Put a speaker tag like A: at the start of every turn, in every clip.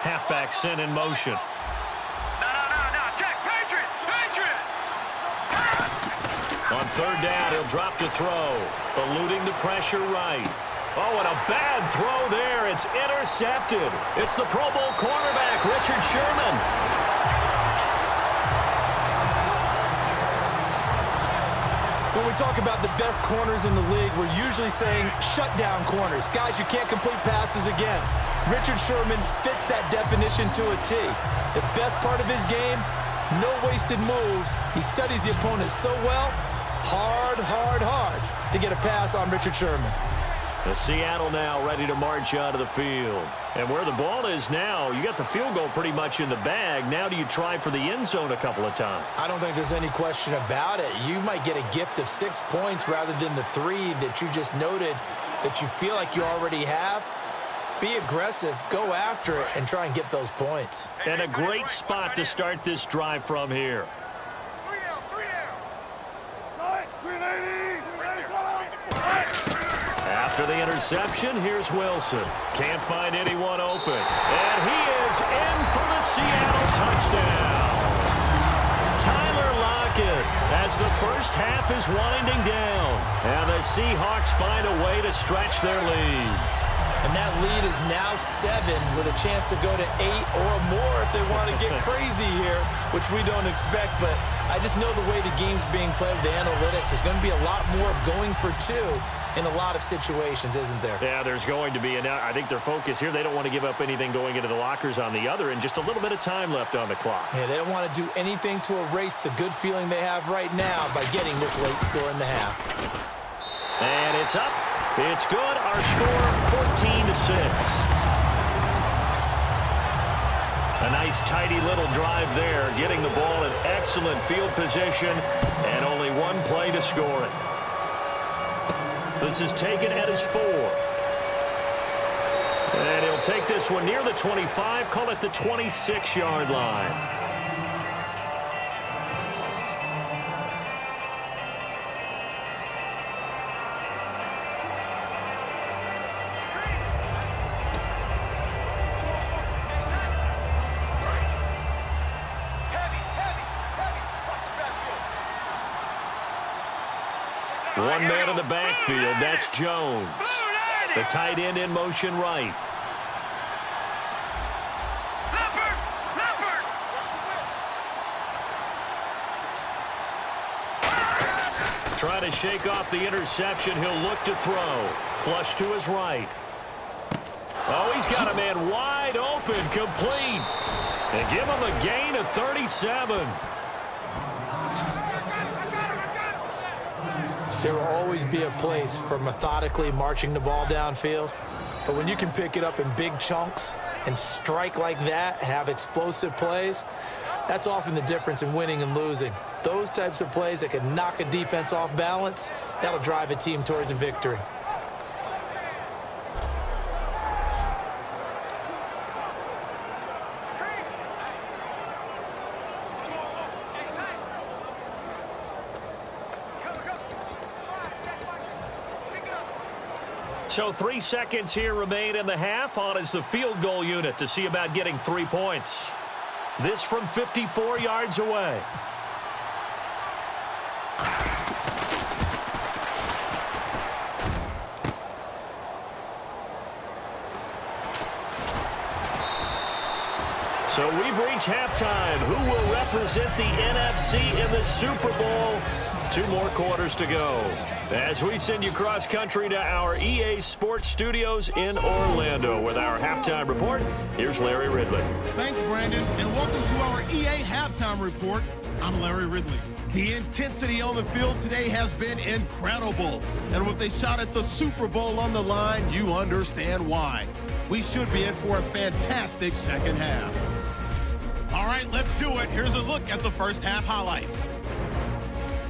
A: Halfback sent in motion.
B: No. Check. Patriot.
A: On third down, he'll drop to throw. Eluding the pressure right. Oh, and a bad throw there. It's intercepted. It's the Pro Bowl cornerback, Richard Sherman.
C: When we talk about the best corners in the league, we're usually saying shutdown corners, guys you can't complete passes against. Richard Sherman fits that definition to a T. The best part of his game, no wasted moves. He studies the opponent so well, hard to get a pass on Richard Sherman.
A: The Seattle now ready to march out of the field. And where the ball is now, you got the field goal pretty much in the bag. Now do you try for the end zone a couple of times?
C: I don't think there's any question about it. You might get a gift of 6 points rather than the 3 that you just noted that you feel like you already have. Be aggressive, go after it, and try and get those points.
A: And a great spot to start this drive from here. After the interception, here's Wilson. Can't find anyone open. And he is in for the Seattle touchdown. Tyler Lockett as the first half is winding down. And the Seahawks find a way to stretch their lead.
C: And that lead is now 7 with a chance to go to 8 or more if they want to get crazy here, which we don't expect. But I just know the way the game's being played with the analytics, there's going to be a lot more going for 2 in a lot of situations, isn't there?
A: Yeah, there's going to be. And I think their focus here, they don't want to give up anything going into the lockers on the other, and just a little bit of time left on the clock.
C: Yeah, they don't want to do anything to erase the good feeling they have right now by getting this late score in the half.
A: And it's up. It's good. Our score, 14-6. A nice, tidy little drive there, getting the ball in excellent field position, and only one play to score it. This is taken at his 4. And he'll take this one near the 25, call it the 26-yard line. One man in the backfield, that's Jones. The tight end in motion right. Trying to shake off the interception. He'll look to throw. Flush to his right. Oh, he's got a man wide open, complete. And give him a gain of 37.
C: There will always be a place for methodically marching the ball downfield. But when you can pick it up in big chunks and strike like that, have explosive plays, that's often the difference in winning and losing. Those types of plays that can knock a defense off balance, that'll drive a team towards a victory.
A: So 3 seconds here remain in the half. On is the field goal unit to see about getting 3 points. This from 54 yards away. So we've reached halftime. Who will represent the NFC in the Super Bowl? 2 more quarters to go. As we send you cross-country to our EA Sports Studios in Orlando with our halftime report, here's Larry Ridley.
D: Thanks, Brandon, and welcome to our EA Halftime Report. I'm Larry Ridley. The intensity on the field today has been incredible. And with a shot at the Super Bowl on the line, you understand why. We should be in for a fantastic second half. All right, let's do it. Here's a look at the first half highlights.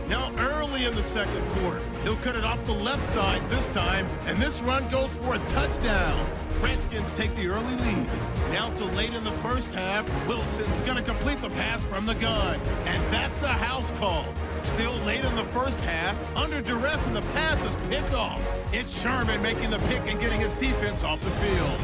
D: Now early in the second quarter, he'll cut it off the left side this time, and this run goes for a touchdown. Redskins take the early lead. Now to late in the first half, Wilson's going to complete the pass from the gun, and that's a house call. Still late in the first half, under duress, and the pass is picked off. It's Sherman making the pick and getting his defense off the field.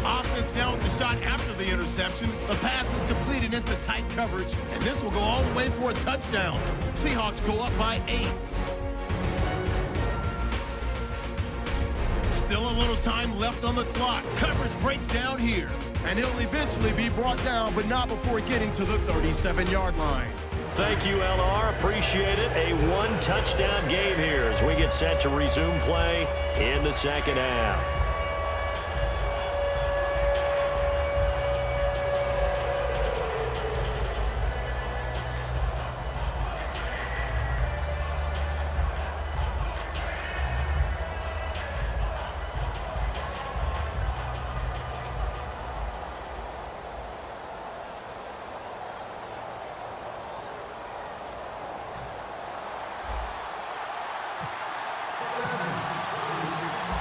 D: Offense now with shot after the interception. The pass is completed into tight coverage, and this will go all the way for a touchdown. Seahawks go up by 8. Still a little time left on the clock. Coverage breaks down here, and he'll eventually be brought down, but not before getting to the 37-yard line.
A: Thank you, LR. Appreciate it. A one-touchdown game here as we get set to resume play in the second half.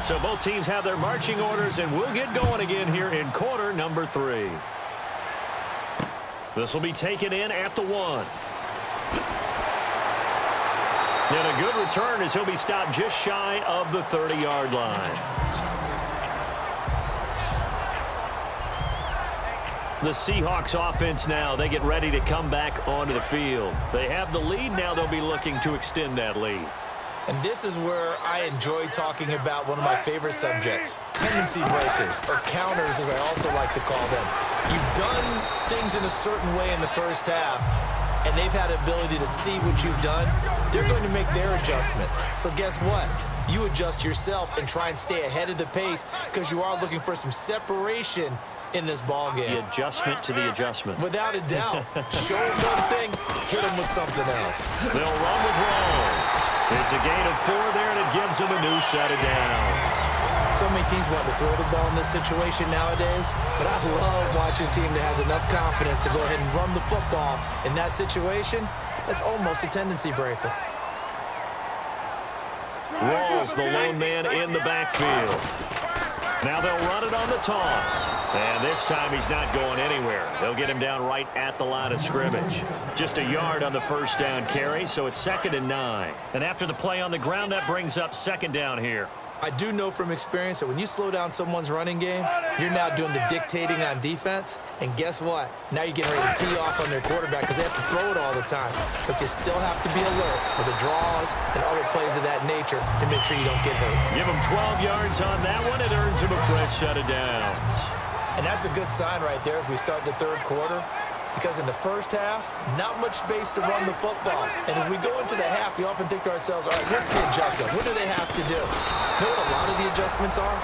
A: So both teams have their marching orders, and we'll get going again here in quarter number 3. This will be taken in at the 1. And a good return as he'll be stopped just shy of the 30-yard line. The Seahawks offense now, they get ready to come back onto the field. They have the lead. Now they'll be looking to extend that lead.
C: And this is where I enjoy talking about one of my favorite subjects, tendency breakers, or counters as I also like to call them. You've done things in a certain way in the first half, and they've had the ability to see what you've done. They're going to make their adjustments. So guess what? You adjust yourself and try and stay ahead of the pace because you are looking for some separation in this ball game.
A: The adjustment to the adjustment.
C: Without a doubt. Show them one thing, hit them with something else.
A: They'll run with Rawls. It's a gain of 4 there, and it gives them a new set of downs.
C: So many teams want to throw the ball in this situation nowadays, but I love watching a team that has enough confidence to go ahead and run the football. In that situation, that's almost a tendency breaker.
A: Rawls, the lone man in the backfield. Now they'll run it on the toss. And this time he's not going anywhere. They'll get him down right at the line of scrimmage. Just a yard on the first down carry, so it's 2nd and 9. And after the play on the ground, that brings up 2nd down here.
C: I do know from experience that when you slow down someone's running game, you're now doing the dictating on defense. And guess what? Now you're getting ready to tee off on their quarterback because they have to throw it all the time. But you still have to be alert for the draws and other plays of that nature to make sure you don't get hurt.
A: Give him 12 yards on that one. It earns him a fresh set of downs.
C: And that's a good sign right there as we start the third quarter. Because in the first half, not much space to run the football. And as we go into the half, we often think to ourselves, all right, what's the adjustment? What do they have to do? You know what a lot of the adjustments are?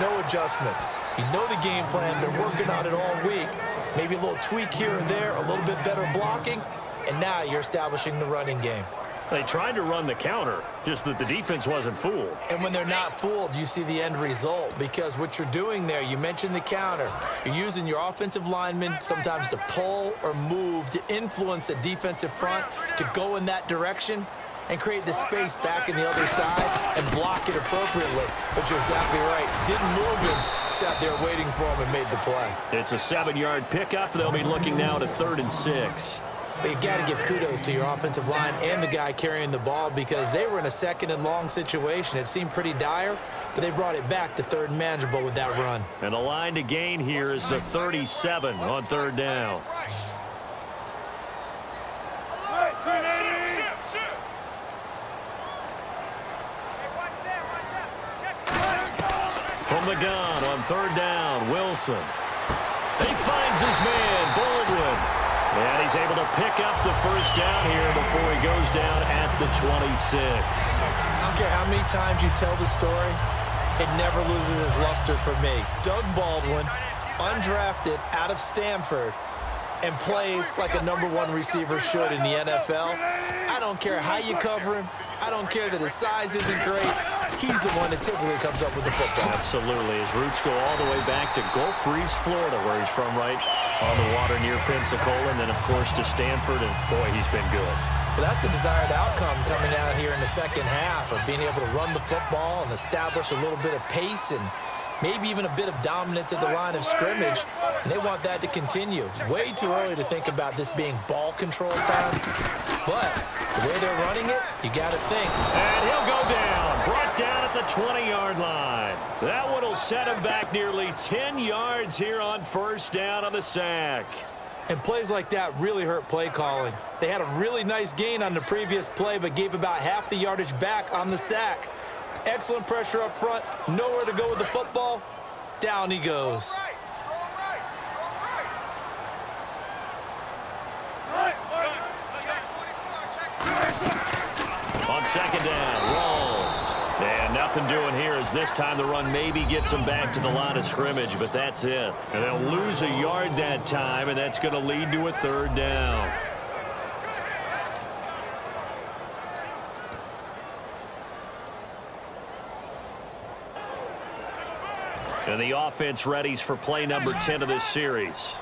C: No adjustments. You know the game plan. They're working on it all week. Maybe a little tweak here or there, a little bit better blocking, and now you're establishing the running game.
A: They tried to run the counter, just that the defense wasn't fooled.
C: And when they're not fooled, you see the end result. Because what you're doing there, you mentioned the counter. You're using your offensive linemen sometimes to pull or move to influence the defensive front to go in that direction and create the space back in the other side and block it appropriately. But you're exactly right. Didn't move him, sat there waiting for him and made the play.
A: It's a 7-yard pickup. They'll be looking now to 3rd and 6.
C: But you got to give kudos to your offensive line and the guy carrying the ball because they were in a 2nd and long situation. It seemed pretty dire, but they brought it back to 3rd and manageable with that run.
A: And the line to gain here is the 37 on 3rd down. From the gun on 3rd down, Wilson. He finds his man, Baldwin. And he's able to pick up the first down here before he goes down at the 26.
C: I don't care how many times you tell the story, it never loses its luster for me. Doug Baldwin, undrafted out of Stanford, and plays like a #1 receiver should in the NFL. I don't care how you cover him. I don't care that his size isn't great. He's the one that typically comes up with the football.
A: Absolutely. His roots go all the way back to Gulf Breeze, Florida, where he's from, right on the water near Pensacola, and then, of course, to Stanford, and, boy, he's been good.
C: Well, that's the desired outcome coming out here in the second half of being able to run the football and establish a little bit of pace and maybe even a bit of dominance at the line of scrimmage, and they want that to continue. Way too early to think about this being ball control time, but the way they're running it, you got to think.
A: And he'll go down, brought down at the 20-yard line. That one will set him back nearly 10 yards here on first down on the sack.
C: And plays like that really hurt play calling. They had a really nice gain on the previous play, but gave about half the yardage back on the sack. Excellent pressure up front, nowhere to go with the football. Down he goes.
A: On second down, rolls. And nothing doing here as this time the run maybe gets them back to the line of scrimmage, but that's it. And they'll lose a yard that time, and that's going to lead to a third down. And the offense readies for play number 10 of this series.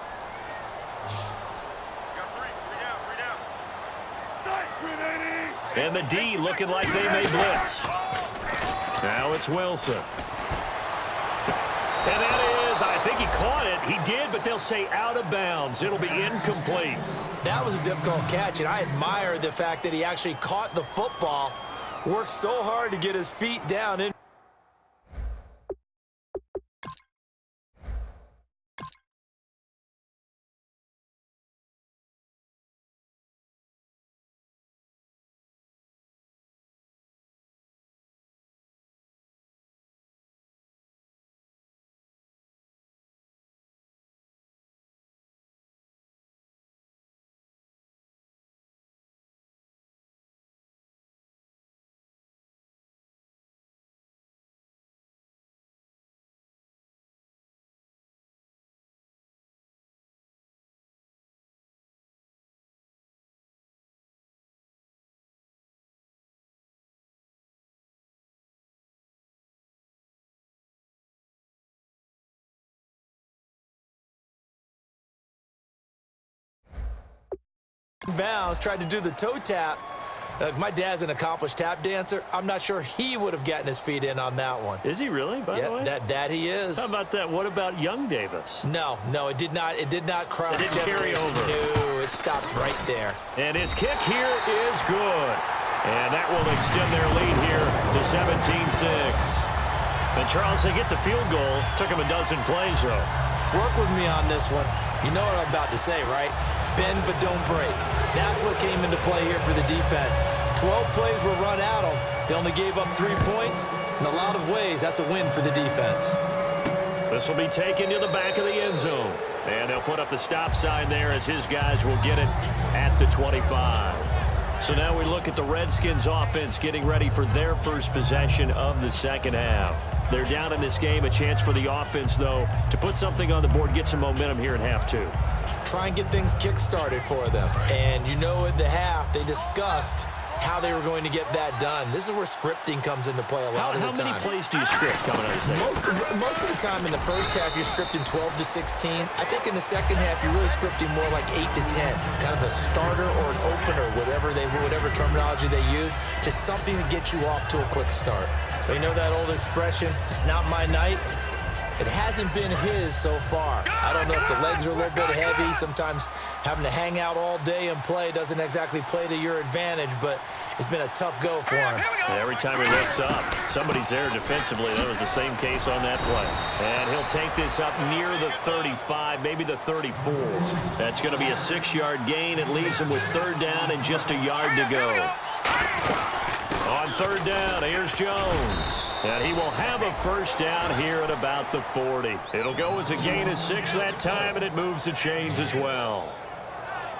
A: And the D looking like they may blitz. Now it's Wilson. And that is, I think he caught it. He did, but they'll say out of bounds. It'll be incomplete.
C: That was a difficult catch, and I admire the fact that he actually caught the football. Worked so hard to get his feet down. Bounds, tried to do the toe tap. My dad's an accomplished tap dancer. I'm not sure he would have gotten his feet in on that one.
A: Is he really, by the way?
C: That he is.
A: How about that? What about young Davis?
C: No, it did not cross.
A: It didn't carry over.
C: No, it stopped right there.
A: And his kick here is good. And that will extend their lead here to 17-6. And Charles, they get the field goal. Took him a dozen plays, though.
C: Work with me on this one. You know what I'm about to say, right? Bend but don't break. That's what came into play here for the defense. 12 plays were run at them. They only gave up 3 points. In a lot of ways, that's a win for the defense.
A: This will be taken to the back of the end zone. And they'll put up the stop sign there as his guys will get it at the 25. So now we look at the Redskins offense getting ready for their first possession of the second half. They're down in this game. A chance for the offense, though, to put something on the board, get some momentum here in half 2.
C: Try and get things kick-started for them. And you know at the half, they discussed how they were going to get that done. This is where scripting comes into play a lot of the time.
A: How many plays do you script coming out of the second?
C: Most of the time in the first half, you're scripting 12 to 16. I think in the second half, you're really scripting more like 8 to 10. Kind of a starter or an opener, whatever terminology they use, just something to get you off to a quick start. But you know that old expression, it's not my night? It hasn't been his so far. I don't know if the legs are a little bit heavy. Sometimes having to hang out all day and play doesn't exactly play to your advantage, but it's been a tough go for him.
A: Every time he looks up, somebody's there defensively. That was the same case on that play. And he'll take this up near the 35, maybe the 34. That's going to be a 6-yard gain. It leaves him with third down and just a yard to go. On third down, here's Jones. And he will have a first down here at about the 40. It'll go as a gain of 6 that time, and it moves the chains as well.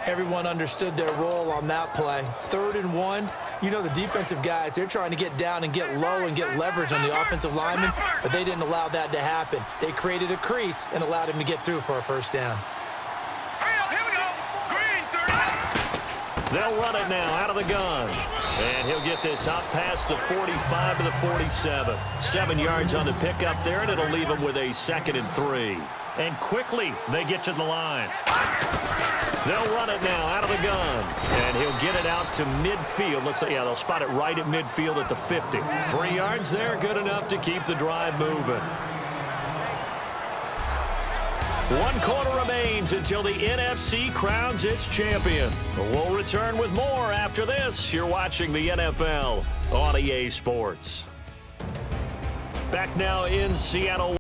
C: Everyone understood their role on that play. 3rd and 1. You know the defensive guys, they're trying to get down and get low and get leverage on the offensive lineman, but they didn't allow that to happen. They created a crease and allowed him to get through for a first down.
B: Here we go. Green, 30.
A: They'll run it now out of the gun. And he'll get this up past the 45 to the 47. 7 yards on the pickup there, and it'll leave him with a 2nd and 3. And quickly, they get to the line. They'll run it now out of the gun. And he'll get it out to midfield. Looks like, they'll spot it right at midfield at the 50. 3 yards there, good enough to keep the drive moving. One quarter remains until the NFC crowns its champion. We'll return with more after this. You're watching the NFL on EA Sports. Back now in Seattle.